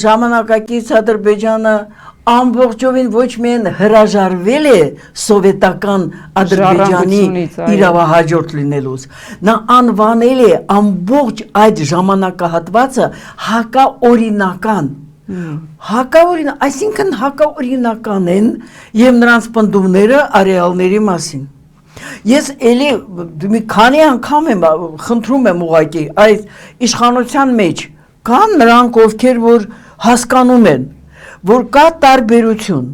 Ժամանակակից Ադրբեջանը ամբողջովին ոչ միայն հրաժարվել է սովետական Ադրբեջանի իրավահաջորդ լինելուց, նա անվանել է ամբողջ այդ ժամանակահատվածը հակաօրինական, այսինքն հակաօրինական են և նրանց պնդումները արեալների մասին։ Ես էլի մի քանի անգամ եմ խնդրում եմ ուղղակի այս իշխանության մեջ կան նրանք, ովքեր որ հասկանում են, որ կա տարբերություն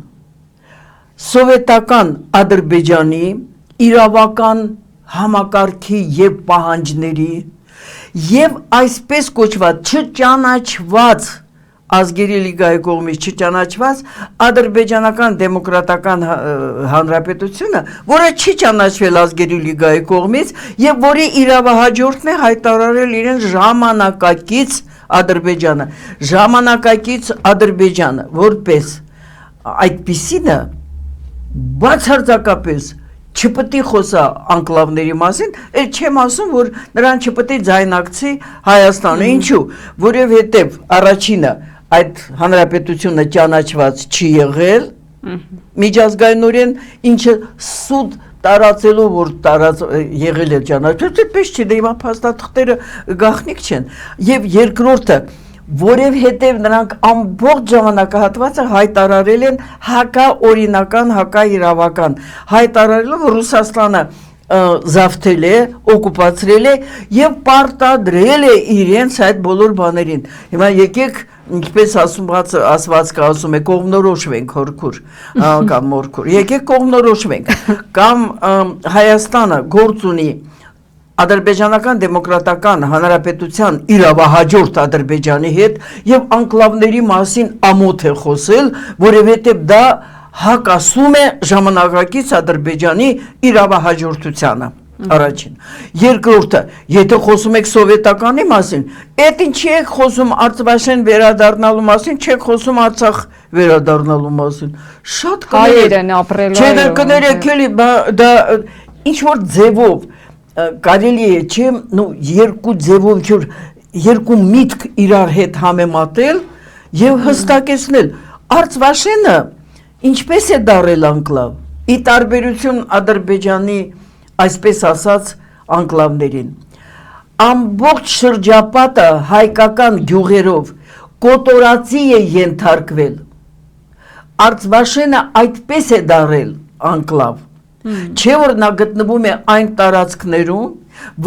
սովետական Ադրբեջանի իրավական համակարգի և պահանջների և այսպես կոչված չճանաչված ազգերի լիգայի կողմից չճանաչված ադրբեջանական դեմոկրատական հանրապետությունը, որը չի ճանաչվել ազգերի լիգայի կողմից և որի իրավահաջորդն է հայտարարել իրեն ժամանակակից Ադրբեջանը, ժամանակակից Ադրբեջանը, որպես այդպիսինը բացարձակապես չպետք է խոսա անկլավների մասին, չեմ ասում, որ նրան չպետք է ձայնակցի Հայաստանը, ինչու, որովհետև առաջինը այդ հանրապետությունը ճանաչված չի եղել միջազգայինորեն, ինչը սուտ տարածելու, որ եղել է ճանաչված, այդպես չի, դե հիմա փաստաթղթերը գաղտնիք չեն, և երկրորդը, որովհետև նրանք ամբողջ ժամանակահատվածը հայտարարել են հակաօրինական, հակաիրավական, հայտարարելով Ռուսաստանը զավթել է, օկուպացրել է և պարտադրել է իրենց այդ բոլոր բաներին։ Հիմա եկեք, ինչպես ասված կա, ասում է, կողմնորոշվենք հորքուր կամ մորքուր, եկեք կողմնորոշվենք, կամ Հայաստանը գործ ունի ադրբեջանական դեմոկրատական հանրապետության իրավահաջորդ Ադրբեջանի հետ և անկլավների մասին ամոթ է խոսել, որովհետև դա հակասում է ժամանակակից Ադրբեջանի իրավահաջորդությանը, առաջին։ Երկրորդը, եթե խոսում եք սովետականի մասին, էդ ինչի եք խոսում Արցախաշեն վերադառնալու մասին, չեք խոսում Արցախ վերադառնալու մասին։ Շատ կներեք էլի, դա ինչ-որ ձևով կարելի է, չէ, երկու ձևով, երկու միտք իրար հետ համեմատել և հստակեցնել։ Արցախաշենը ինչպես է դարել անկլավ, ի տարբերություն Ադրբեջանի, այսպես ասած, անկլավներին։ Ամբողջ շրջապատը հայկական գյուղերով կոտորածի է ենթարկվել։ Արցախաշենը այդպես է դարել անկլավ, չէ որ նա գտնվում է այն տարածքներում,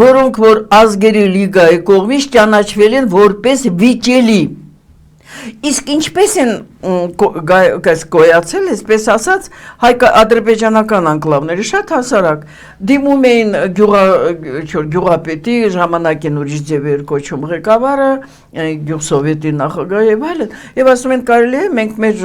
որոնք որ ազգերի լիգայի կողմից ճանաչվել են որպես վիճելի։ Իսկ ինչպես են գոյացել, այսպես ասած, ադրբեջանական անկլավները շատ հասարակ դիմում էին գյուղապետի, ժամանակին ուրիշ ձև էր կոչում ղեկավարը, գյուղսովետի նախագահ եւ այլն, եւ ասում են կարելի է մենք մեր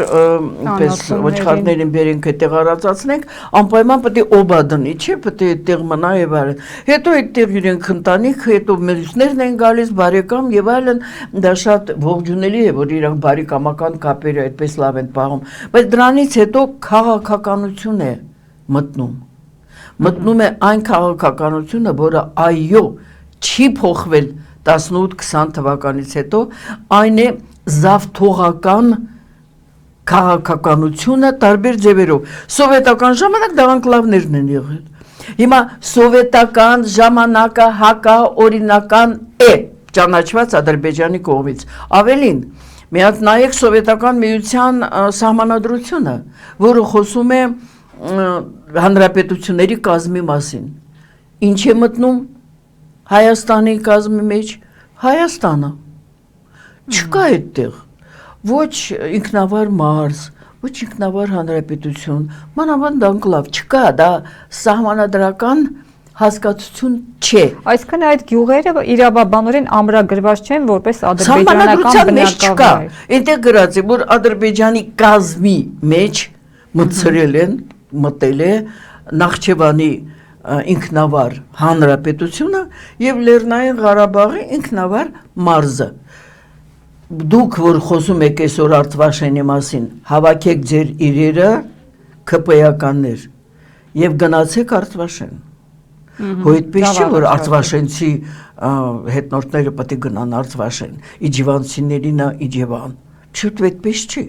ոչխարներին բերենք այդտեղ արածացնենք, անպայման պետք է օբա դնի, չէ, պետք է այդտեղ մնա եւ այլն։ Հետո այդտեղ իրենք ընտանիք, հետո մյուսներն են գալիս, բարեկամ եւ այլն, դա շատ ողջունելի է, որ իրանք բարեկամական կապերը այդպես լավ են պահում, բայց դրանից հետո քաղաքականություն է մտնում է այն քաղաքականությունը, որը այո չի փոխվել 18-20 թվականից հետո, այն է զավթողական քաղաքականությունը տարբեր ձևերով։ Սովետական ժամանակ դա անկլավներն են եղել։ Հիմա սովետական ժամանակը հակաօրինական է ճանաչված Ադրբեջանի կողմից։ Ավելին, միած նայեք սովետական միության սահմանադրությունը, որը խոսում է հանրապետությունների կազմի մասին։ Ինչ է մտնում Հայաստանի կազմի մեջ, Հայաստանը։ Չկա այդտեղ ոչ ինքնավար մարզ, ոչ ինքնավար հանրապետություն, մանավանդ անկլավ, չկա, դա սահմանադրական հասկացություն չէ։ Այսինքն այդ գյուղերը իրավաբանորեն ամրագրված չեն որպես ադրբեջանական բնակավայր։ Այնտեղ գրած է, որ Ադրբեջանի կազմի մեջ մտել է Նախճեվանի ինքնավար հանրապետությունը և Լեռնային Ղարաբաղի ինքնավար մարզը։ Դուք, որ խոսում եք այսօր Արցախաշենի մասին, հավաքեք ձեր իրերը, ԿՊ-ականներ և գնացեք Արցախաշեն։ Հո այդպես չէ, որ արցախաշենցի հետնորդները պետք է գնան Արցախաշեն, իջևանցիներինը Իջևան, Շուտ այդպես չի։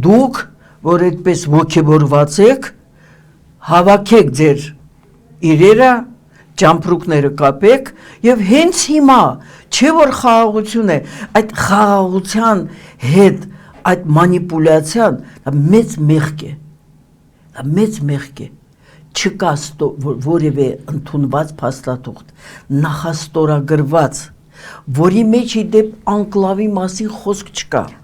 Դուք, որ այդպես ոգևորված եք, հավաքեք ձեր իրերը, ճամպրուկները կապեք եւ հենց հիմա չէ որ խաղաղություն է, այդ խաղաղության հետ այդ մանիպուլյացիան մեծ մեղք է։ Մեծ մեղք է։ Չկա որևէ ընդունված փաստաթուղթ, նախաստորագրված, որի մեջ ի դեպ անկլավի մասին խոսք չկա։